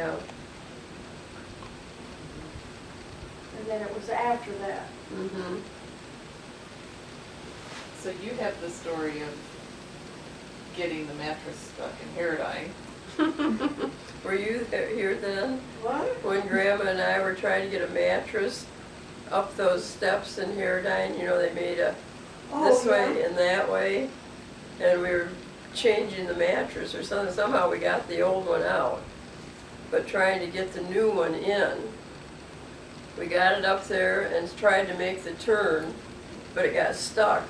Yeah. And then it was after that. Mm-hmm. So you have the story of getting the mattress stuck in hair dye. Were you here then? What? When Grandma and I were trying to get a mattress up those steps in Hairdyne, you know, they made a this way and that way, and we were changing the mattress or something. Somehow we got the old one out, but trying to get the new one in. We got it up there and tried to make the turn, but it got stuck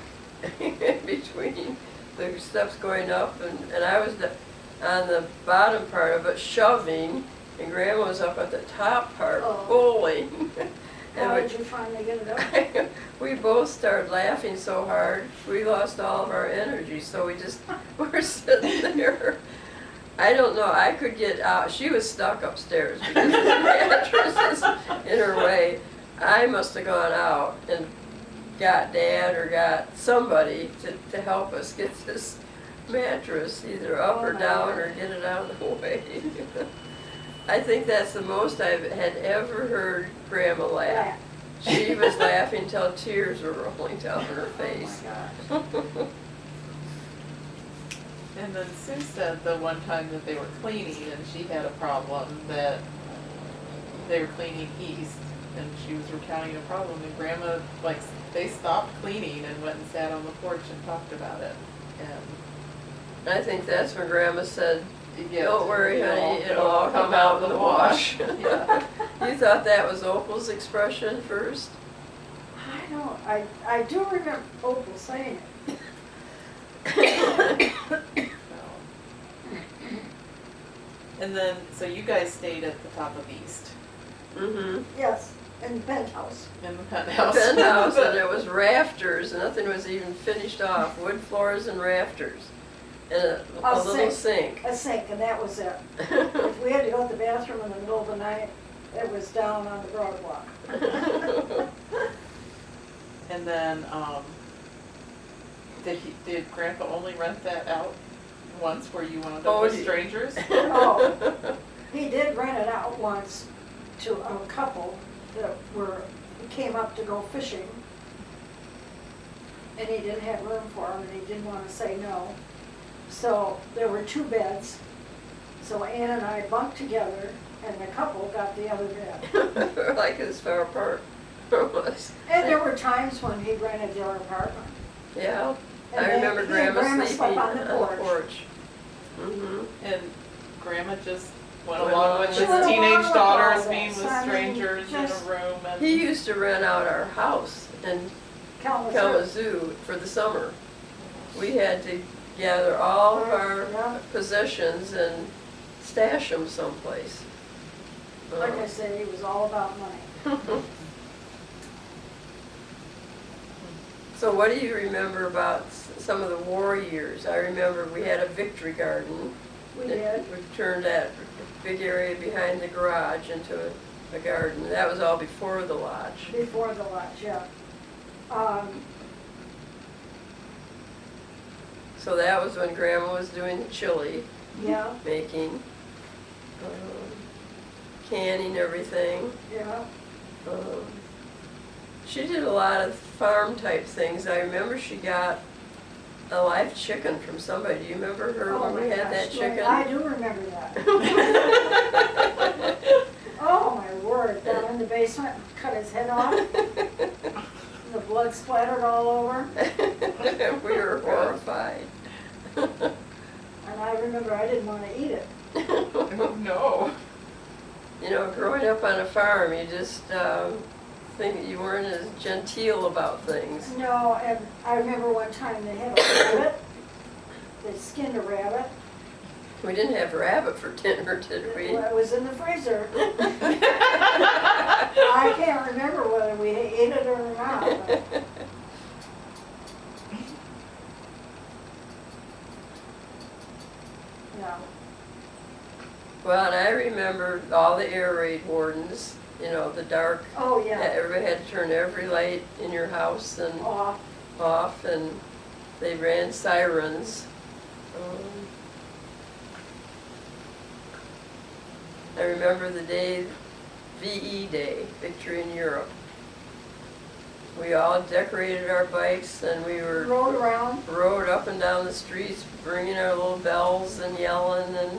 between the steps going up, and I was on the bottom part of it shoving, and Grandma was up at the top part pulling. How did you finally get it up? We both started laughing so hard, we lost all of our energy, so we just were sitting there. I don't know, I could get out. She was stuck upstairs because the mattress is in her way. I must have gone out and got Dad or got somebody to help us get this mattress either up or down or get it out of the way. I think that's the most I had ever heard Grandma laugh. She was laughing till tears were rolling down her face. Oh my gosh. And then Sue said the one time that they were cleaning and she had a problem that they were cleaning east and she was recounting a problem and Grandma, like, they stopped cleaning and went and sat on the porch and talked about it. And I think that's when Grandma said, yeah, "Don't worry, honey, it'll all come out in the wash." Yeah. You thought that was Opal's expression first? I do remember Opal saying it. And then, so you guys stayed at the top of East Mm-hmm. Yes, in the penthouse. in the penthouse. Penthouse, and there was rafters, and nothing was even finished off, wood floors and rafters, and a little sink. A sink, and that was it. If we had to go to the bathroom in the middle of the night, it was down on the boardwalk. And then, did Grandpa only rent that out once where you wound up with strangers? Oh, he did rent it out once to a couple that came up to go fishing. And he didn't have room for them, and he didn't want to say no. So there were 2 beds. So Ann and I bunked together, and the couple got the other bed. Like as far apart from us. And there were times when he rented their apartment. Yeah, And I remember he and Grandma sleeping slept on the porch. Mm-hmm. And Grandma just went Went along along with with his it. teenage Along daughters with all being this. with I mean, strangers in a just- room and. He used to rent out our house in Kalamazoo. Kalamazoo for the summer. We had to gather all of our Yeah. possessions and stash them someplace. Like I said, he was all about money. So what do you remember about some of the war years? I remember we had a victory garden. We did. We turned that big area behind the garage into a garden. That was all before the lodge. Before the lodge, yeah. So that was when Grandma was doing the chili Yeah, making, canning everything. yeah. She did a lot of farm type things. I remember she got a live chicken from somebody. Do you remember her Oh when we my had that gosh, chicken? I do remember that. Oh my word, down in the basement, cut his head off. The blood splattered all over. We were horrified. And I remember I didn't want to eat it. Oh, no. You know, growing up on a farm, you just think you weren't as genteel about things. No, and I remember one time they had a rabbit. They skinned a rabbit. We didn't have rabbit for dinner, did we? It was in the freezer. I can't remember whether we ate it or not. But no. Well, and I remember all the air raid wardens, you know, the dark, Oh, yeah. everybody had to turn every light in your house and off, and they ran sirens. I remember the day, VE Day, Victory in Europe. We all decorated our bikes and we Rode around. rode up and down the streets, bringing our little bells and yelling, and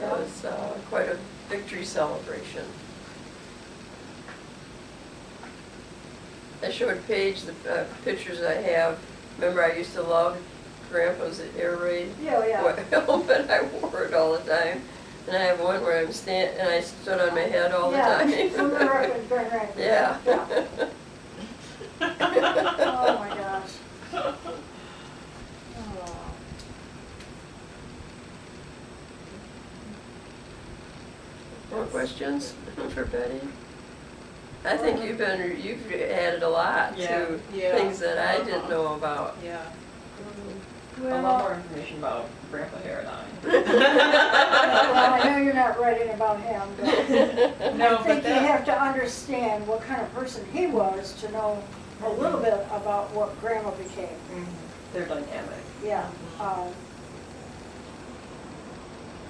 it was quite a victory celebration. I showed Paige the pictures I have. Remember, I used to love Grandpa's air raid Yeah. helmet. I wore it all the time. And I have one where and I stood on my head all the time. Right. Yeah. Oh my gosh. Oh. More questions for Betty? I think you've added a lot to Yeah. things that I didn't know about. Yeah. A lot more information about Grandpa Hair and Well, I know you're not writing about him, but No, I think but you that, have to understand what kind of person he was to know a little bit about what Grandma became. They're dynamic. Yeah.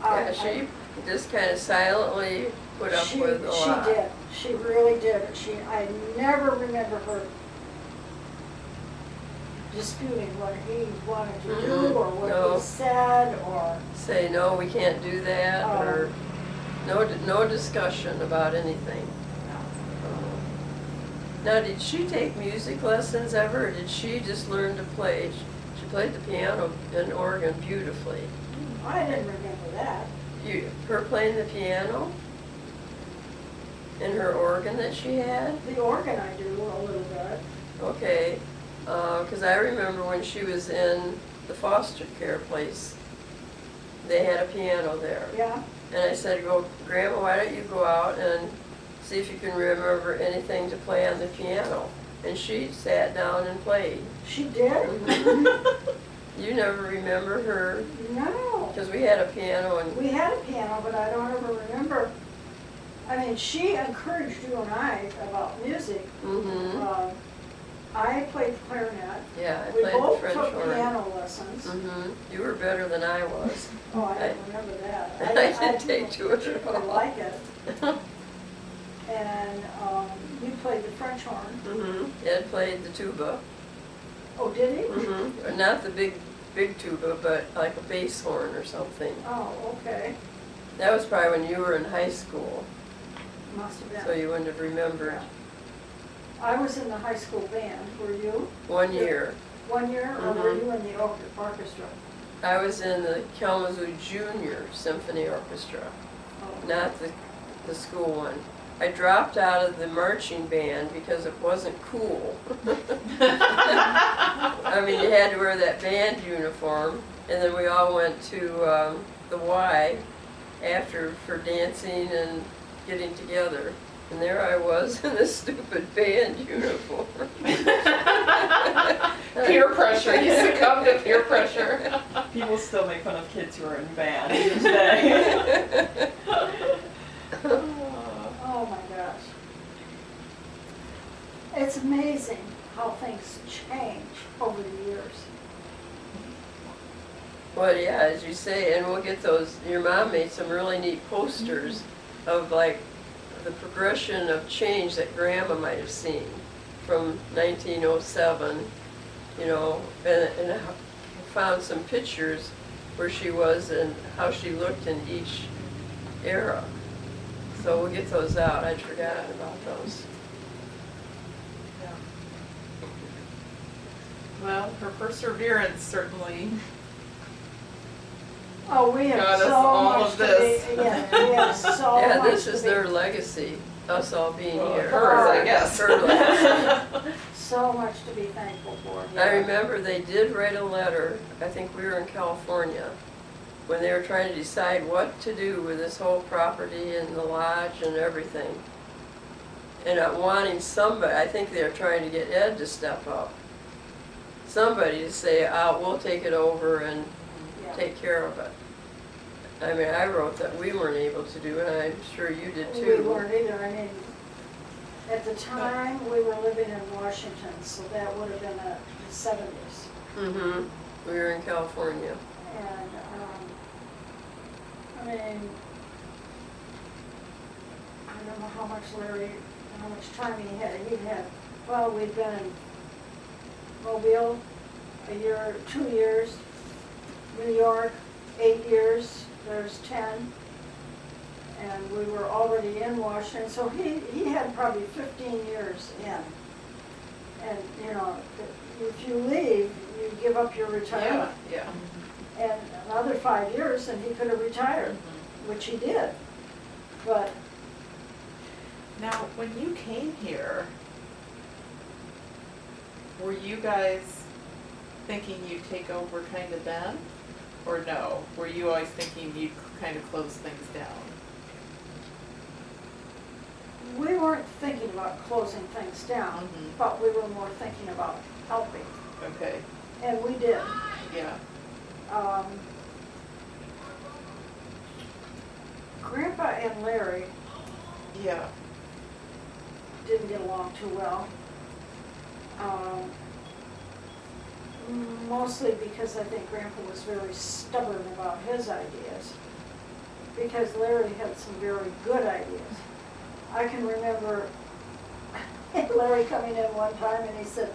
Yeah, she just kind of silently put up with a lot. She did. She really did. I never remember her disputing what he wanted to do or what No. he said or. Say, no, we can't do that, or no discussion about anything. Now, did she take music lessons ever, or did she just learn to play? She played the piano and organ beautifully. I didn't remember that. Her playing the piano? And her organ that she had? The organ I do a little bit. Okay, because I remember when she was in the foster care place, they had a piano there. Yeah. And I said, "Well, Grandma, why don't you go out and see if you can remember anything to play on the piano?" And she sat down and played. She did? Mhm. You never remember her? No. Because we had a piano and, We had a piano, but I don't ever remember. I mean, she encouraged you and I about music. mm-hmm, I played the clarinet. yeah, I We played the both French took horn. piano lessons. Mm-hmm, you were better than I was. Oh, I don't remember that. I didn't take to it at particularly all. like it. And you played the French horn. Mm-hmm, Ed played the tuba. Oh, did he? Mm-hmm, not the big tuba, but like a bass horn or something. Oh, okay. That was probably when you were in high school, Must have been. so you wouldn't have remembered. Yeah. I was in the high school band. Were you? 1 year. 1 year, or were Mhm. you in the orchestra? I was in the Kalamazoo Junior Symphony Orchestra, Oh. not the school one. I dropped out of the marching band because it wasn't cool. I mean, you had to wear that band uniform, and then we all went to the Y after for dancing and getting together. And there I was in this stupid band uniform. peer pressure, you succumb to peer pressure. People still make fun of kids who are in band to this day. Oh my gosh. It's amazing how things change over the years. Well, yeah, as you say, and we'll get those, your mom made some really neat posters of like the progression of change that Grandma might have seen from 1907, you know, and I found some pictures where she was and how she looked in each era. So we'll get those out. I'd forgotten about those. Yeah. Well, her perseverance certainly. Oh, we have Got us so all much of to this. be, yeah, we have so much Yeah, this to is be- their legacy, us all being Well, here. hers, I guess. Her legacy. So much to be thankful for. I remember they did write a letter, I think we were in California, when they were trying to decide what to do with this whole property and the lodge and everything. And wanting somebody, I think they were trying to get Ed to step up. Somebody to say, we'll take it over and Yeah. take care of it. I mean, I wrote that we weren't able to do it, and I'm sure you did We too. weren't either. I mean, at the time, we were living in Washington, so that would have been the 70s. Mm-hmm, we were in California. And, I mean, know how much Larry, how much time he had. He had, well, we'd been in Mobile a year, 2 years, New York, 8 years, there's 10. And we were already in Washington, so he had probably 15 years in. And, you know, if you leave, you give up your retirement. Yeah. And another 5 years and he could have retired, which he did. But Now, when you came here, were you guys thinking you'd take over kind of then? Or no? Were you always thinking you'd kind of close things down? we weren't thinking about closing things down, Mhm. but we were more thinking about helping. Okay, And we did. yeah. Grandpa and Larry Yeah. didn't get along too well. Mostly because I think Grandpa was very stubborn about his ideas, because Larry had some very good ideas. I can remember Larry coming in one time and he said,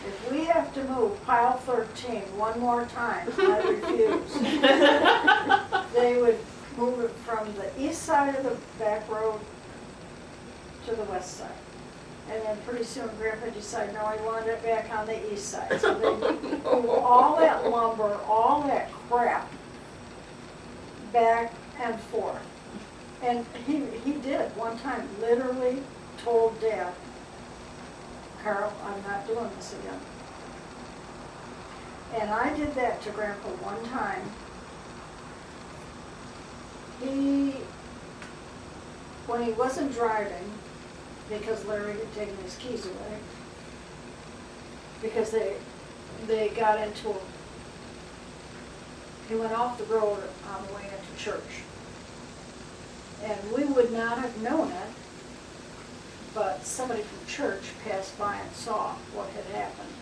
"If we have to move pile 13 one more time, I refuse." They would move it from the east side of the back road to the west side. And then pretty soon Grandpa decided, no, he wanted it back on the east side. So they moved all that lumber, all that crap back and forth. And he did one time, literally told Dad, "Carl, I'm not doing this again." And I did that to Grandpa one time. When he wasn't driving, because Larry had taken his keys away, because they got into, he went off the road on the way into church. And we would not have known it, but somebody from church passed by and saw what had happened.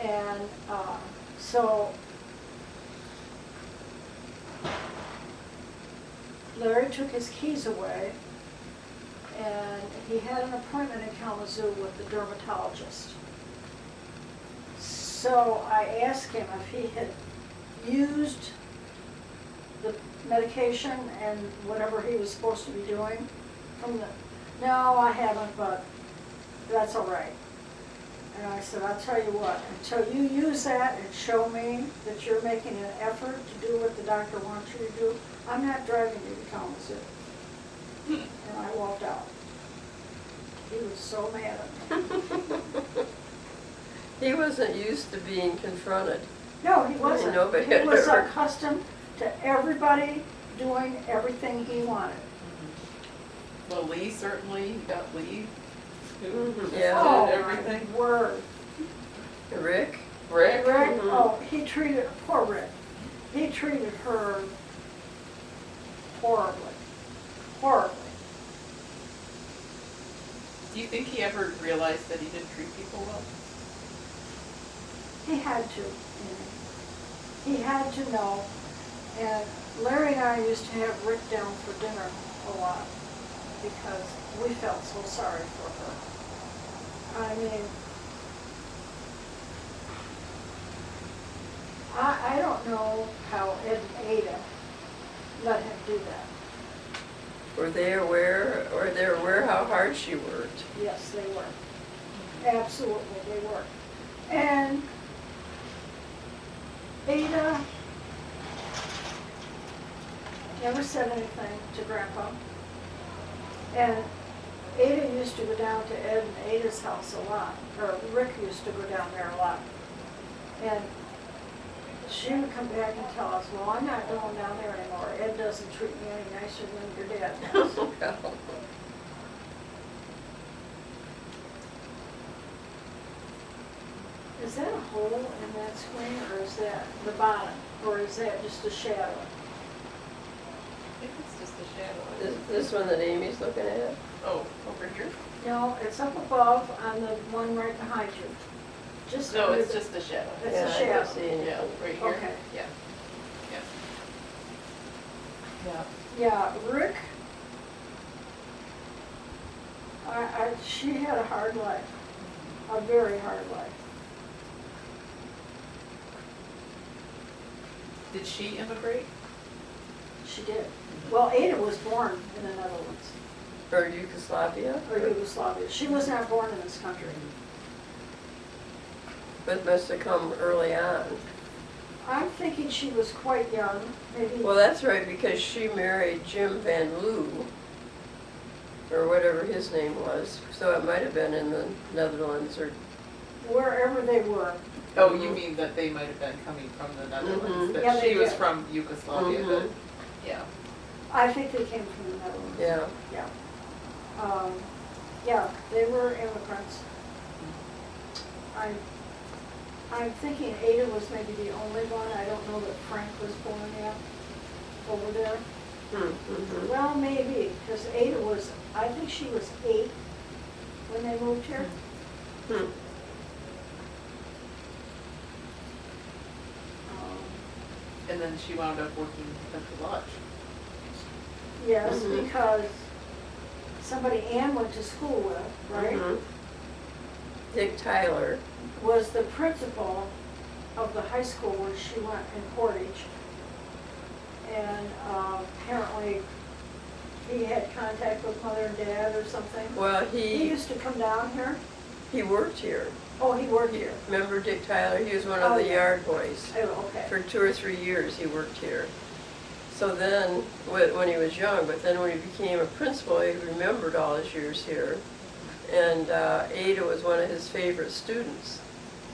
And so Larry took his keys away, and he had an appointment in Kalamazoo with the dermatologist. So I asked him if he had used the medication and whatever he was supposed to be doing from the, "No, I haven't, but that's all right." And I said, "I'll tell you what, until you use that and show me that you're making an effort to do what the doctor wants you to do, I'm not driving you to Kalamazoo." And I walked out. He was so mad at me. He wasn't used to being confronted. No, he wasn't. Nobody He had was ever- accustomed to everybody doing everything he wanted. Well, Lee certainly, you got Lee, who Mhm, did yeah. Oh, everything. my word. Rick? Rick, Mhm. oh, he treated, poor Rick, he treated her horribly, horribly. Do you think he ever realized that he didn't treat people well? He had to, he had to know. And Larry and I used to have Rick down for dinner a lot because we felt so sorry for her. I mean, I don't know how Ed and Ada let him do that. Were they aware how hard she worked? Yes, they were. Absolutely, they were. And Ada never said anything to Grandpa. And Ada used to go down to Ed and Ada's house a lot, or Rick used to go down there a lot. And she would come back and tell us, "Well, I'm not going down there anymore. Ed doesn't treat me any nicer than your dad does." Is that a hole in that screen, or is that the bottom, or is that just a shadow? I think it's just a shadow. This one that Amy's looking at? Oh, over here? No, it's up above on the one right behind you. Just No, under it's the- just a shadow. It's Yeah, a I don't shadow. see anything. Yeah, right here. Okay. Yeah. Yeah. Yeah. Yeah, Rick she had a hard life, a very hard life. Did she immigrate? She did. Well, Ada was born in the Netherlands, Or Yugoslavia? or Yugoslavia. She was not born in this country. But must have come early on. I'm thinking she was quite young, maybe. Well, that's right, because she married Jim Van Loo, or whatever his name was. So it might have been in the Netherlands or, Wherever they were. Oh, you mean that they might have been coming from the Netherlands, Mhm. Yeah, that they she was did. from Yugoslavia, but, Mhm. yeah. I think they came from the Netherlands. yeah. Yeah, they were immigrants. I'm thinking Ada was maybe the only one. I don't know that Frank was born yet over there. Mm-hmm. Well, maybe, because Ada was, I think she was 8 when they moved here. Hmm. And then she wound up working at the lodge. Yes, Mhm. because somebody Ann went to school with, right, Mhm. Dick Tyler. was the principal of the high school where she went in Portage. And apparently he had contact with mother and dad or something. Well, He he used to come down here. worked here. Oh, he worked here. Remember Dick Tyler? He was one of Oh, the yeah. yard boys. Oh, okay. For 2 or 3 years he worked here. So then, when he was young, but then when he became a principal, he remembered all his years here. And Ada was one of his favorite students.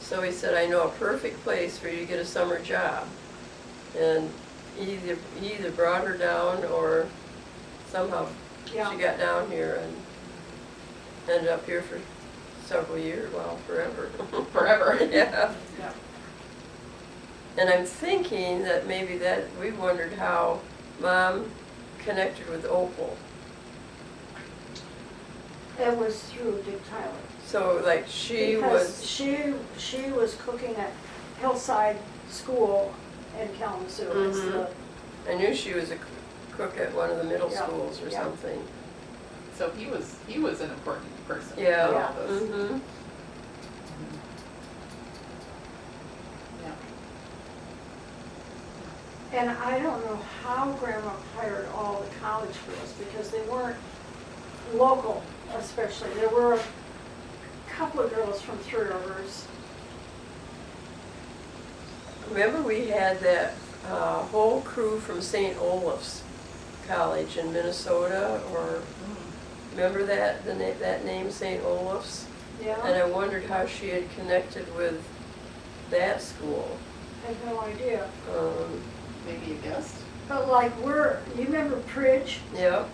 So he said, I know a perfect place for you to get a summer job. And he either brought her down or somehow Yeah. she got down here and ended up here for several years, well, forever. Forever. Yeah. Yeah. And I'm thinking that maybe that, we wondered how Mom connected with Opal. It was through Dick Tyler. So like she Because was, she was cooking at Hillside School in Kalamazoo. It's Mhm. the- I knew she was a cook at one of the middle Yeah, schools or yeah. something. So he was an important person. in Yeah. all this. Mm-hmm. Yeah. And I don't know how Grandma hired all the college girls because they weren't local especially. There were a couple of girls from Three Rivers. Remember we had that whole crew from St. Olaf's College in Minnesota, or remember that, that name, St. Olaf's? And Yeah, I wondered how she had connected with that school. I have no idea. Maybe a guest? But like you remember Pridge Yeah,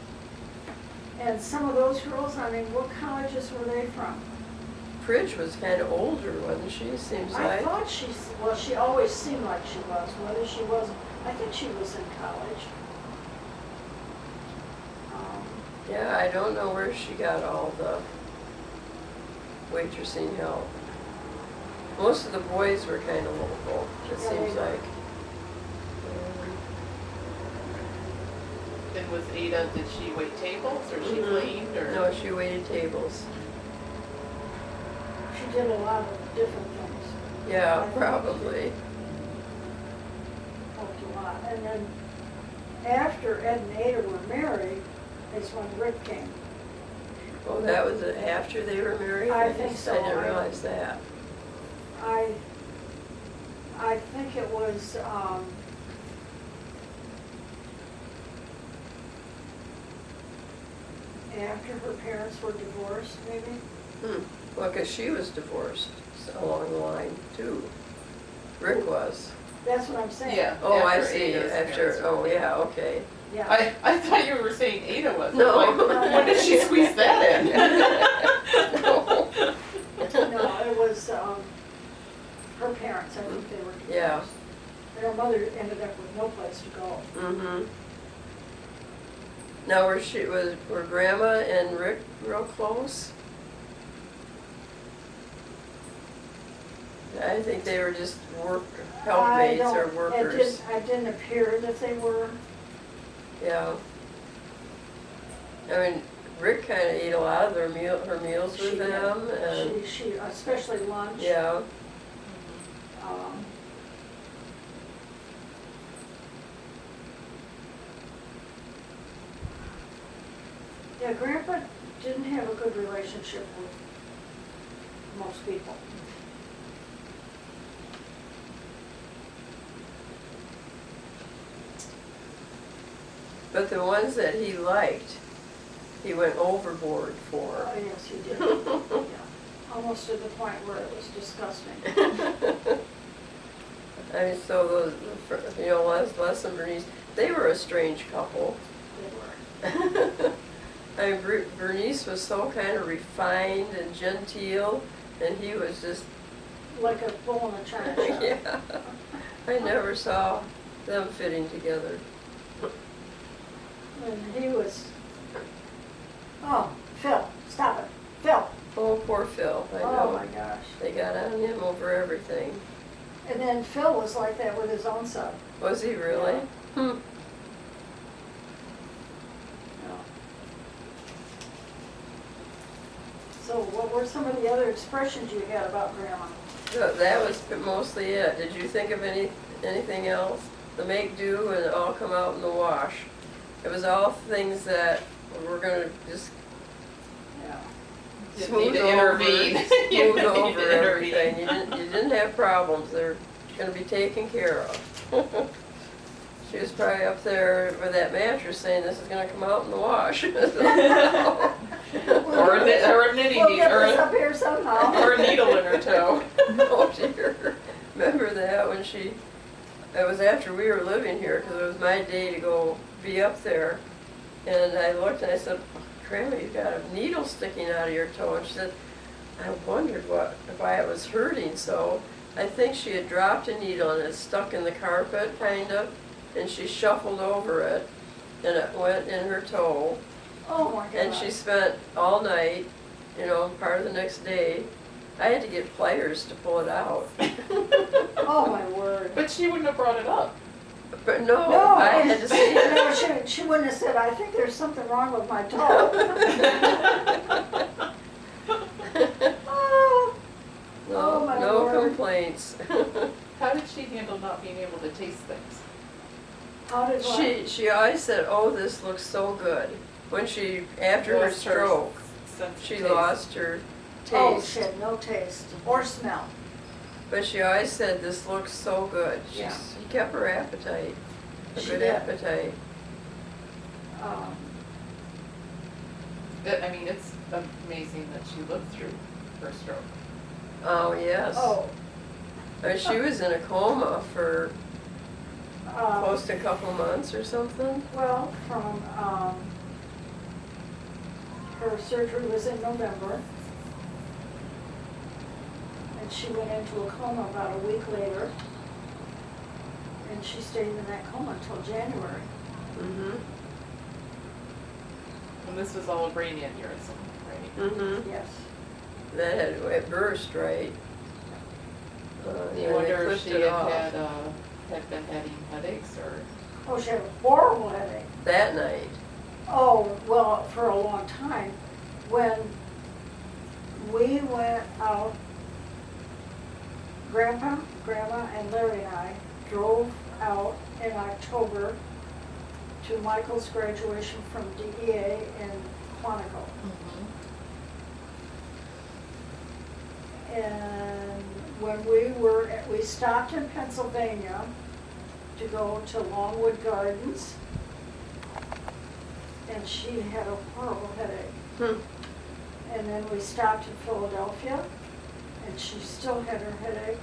and some of those girls, I mean, what colleges were they from? Pridge was kind of older, wasn't she, seems I like? thought she always seemed like she was, whether she was, I think she was in college. Yeah, I don't know where she got all the waitressing help. Most of the boys were kind of local, it Yeah, seems they were. like. And was Ada, did she wait tables or she Mhm. cleaned or? No, she waited tables. She did a lot of different things, Yeah, I think probably. helped a lot. And then after Ed and Ada were married, is when Rick came. Well, that was after they were married? I think guess so. I didn't realize that. I think it was, after her parents were divorced, maybe? Well, because she was divorced along the line, too. Rick was. That's what I'm saying. Yeah. Oh, I after see, Ada's after, parents were- oh, yeah, okay. Yeah. I thought you were saying Ada was. I'm No. like, when did she squeeze that in? No. No, it was, her parents, I think they were divorced. Yeah. And her mother ended up with no place to go. Mm-hmm. Now, were Grandma and Rick real close? I think they were just helpmates or workers. It didn't appear that they were. Yeah. I mean, Rick kinda ate a lot of her meals She with did. them, and, She, especially lunch. yeah. Um, Yeah, Grandpa didn't have a good relationship with most people. But the ones that he liked, he went overboard for. Oh, yes, he did. Yeah. Almost to the point where it was disgusting. I mean, so those, Les and Bernice, they were a strange couple. They were. I mean, Bernice was so kind of refined and genteel, and he was just, Like a bull in a china shop. yeah. I never saw them fitting together. And he was, oh, Phil, stop it, Phil. Oh, poor Phil, I Oh, know. my gosh. They got on him over everything. And then Phil was like that with his own son. Was he really? Yeah. Hmm. Yeah. So what were some of the other expressions you had about Grandma? So that was mostly it. Did you think of anything else? The make do and all come out in the wash. It was all things that were gonna just Yeah. Didn't smooth need to over, intervene. You smooth didn't need over to intervene. everything. You didn't have problems. They're gonna be taken care of. She was probably up there with that mattress saying, "This is gonna come out in the wash." Or a knitting We'll needle, get or this up here somehow. or a needle in her toe. Oh dear. Remember that when it was after we were living here, because it was my day to go be up there. And I looked and I said, "Grandma, you got a needle sticking out of your toe." And she said, "I wondered why it was hurting so." I think she had dropped a needle and it stuck in the carpet, kind of, and she shuffled over it, and it went in her toe. Oh, my God. And she spent all night, part of the next day. I had to get pliers to pull it out. Oh, my word. But she wouldn't have brought it up. But no, No. I had to see it. No, she wouldn't have said, I think there's something wrong with my toe. Oh, No, Oh, my no Lord. complaints. How did she handle not being able to taste things? how did what? She always said, "Oh, this looks so good." When after her Lost her stroke, sense of she taste. lost her Oh, taste. she had no taste or smell. But she always said, "This looks so good." Yeah. She kept her appetite, a She good did. appetite. Um, I mean, it's amazing that she lived through her stroke. Oh, yes. Oh, I mean, she was in a coma for um, close to a couple months or something. well, from, her surgery was in November. And she went into a coma about a week later. And she stayed in that coma until January. Mm-hmm. And this was all a brain aneurysm, right? Mm-hmm. Yes. That it burst, right? Do you and they wonder if clipped she it had off had been having headaches or? Oh, she had a horrible headache. that night. Oh, well, for a long time. When we went out, Grandpa, Grandma, and Larry and I drove out in October to Michael's graduation from DEA in Quantico. And when we stopped in Pennsylvania to go to Longwood Gardens, and she had a horrible headache. Hmm. And then we stopped in Philadelphia, and she still had her headache.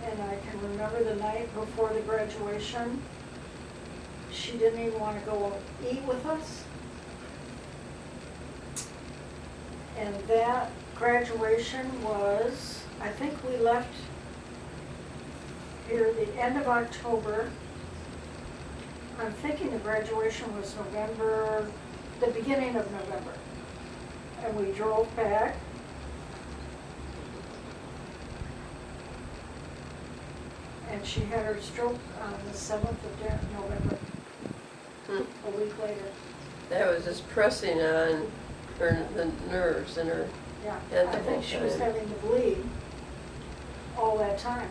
And I can remember the night before the graduation, she didn't even want to go eat with us. And that graduation was, I think we left here the end of October. I'm thinking the graduation was November, the beginning of November. And we drove back. And she had her stroke on the 7th of November, Hmm. a week later. that was just pressing on her, the nerves in her Yeah, head I the whole think she was time. having to bleed all that time.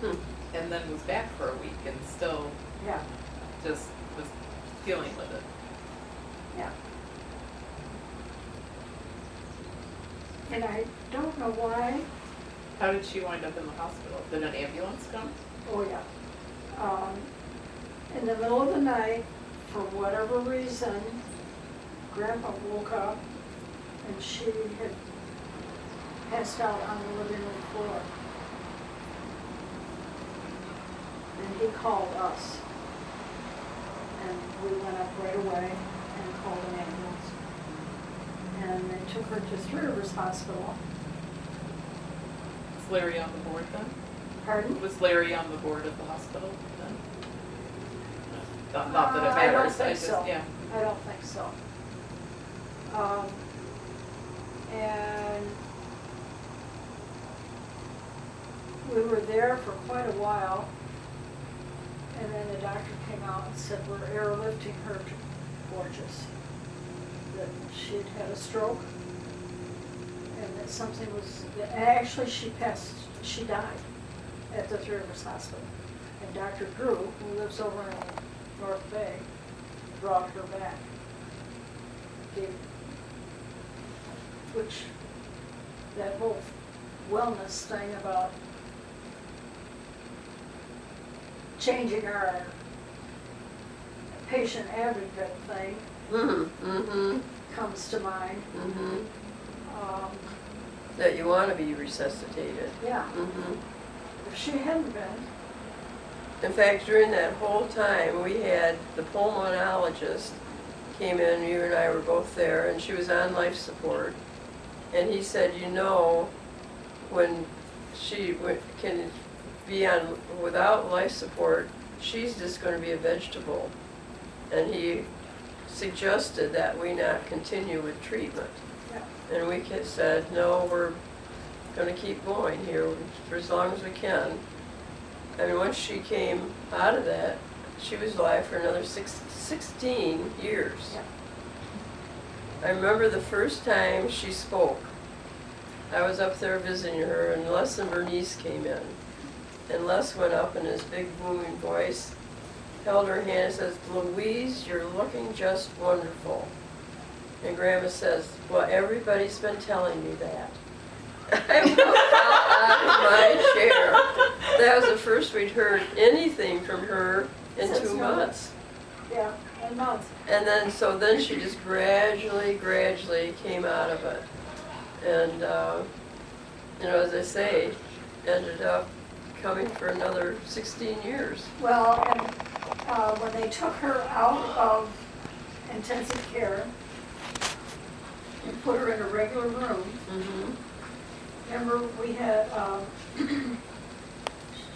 And then was back for a week and still Yeah, just was dealing with it. yeah. And I don't know why, How did she wind up in the hospital? Did an ambulance come? oh yeah. In the middle of the night, for whatever reason, Grandpa woke up and she had passed out on the living room floor. And he called us. And we went up right away and called an ambulance. And they took her to Three Rivers Hospital. Was Larry on the board then? Pardon? Was Larry on the board of the hospital then? Not that it I don't matters, think I just, so. yeah. I don't think so. And we were there for quite a while, and then the doctor came out and said, we're airlifting her to Borges. That she'd had a stroke, and that something was, actually she died at the Three Rivers Hospital. And Dr. Drew, who lives over in North Bay, brought her back. Which, that whole wellness thing about changing our patient advocate thing Mm-hmm. comes to mind. Um, That you want to be resuscitated. Yeah, if she hadn't been, In fact, during that whole time, we had the pulmonologist came in, you and I were both there, and she was on life support. And he said, you know, when she can be on without life support, she's just going to be a vegetable. And he suggested that we not continue with treatment. yeah, And we said, no, we're going to keep going here for as long as we can. I mean, once she came out of that, she was alive for another 16 years. yeah. I remember the first time she spoke. I was up there visiting her, and Les and Bernice came in. And Les went up in his big booming voice, held her hand and says, Louise, you're looking just wonderful. And Grandma says, well, everybody's been telling me that. I fell out of my chair. That was the first we'd heard anything from her in Since 2 no- months. Yeah, and months. And then, so then she just gradually came out of it. And, you know, as I say, ended up coming for another 16 years. Well, and when they took her out of intensive care and put her in a regular room, Mm-hmm. remember we had,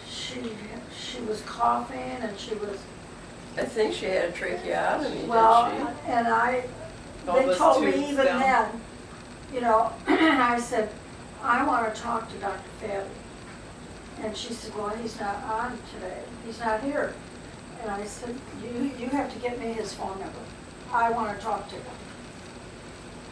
she was coughing and she was, I think she had a tracheotomy, well, didn't and All they those told me tubes even down. then, you know, and I said, I want to talk to Dr. Fabby. And she said, well, he's not on today, he's not here. And I said, you have to get me his phone number. I want to talk to him.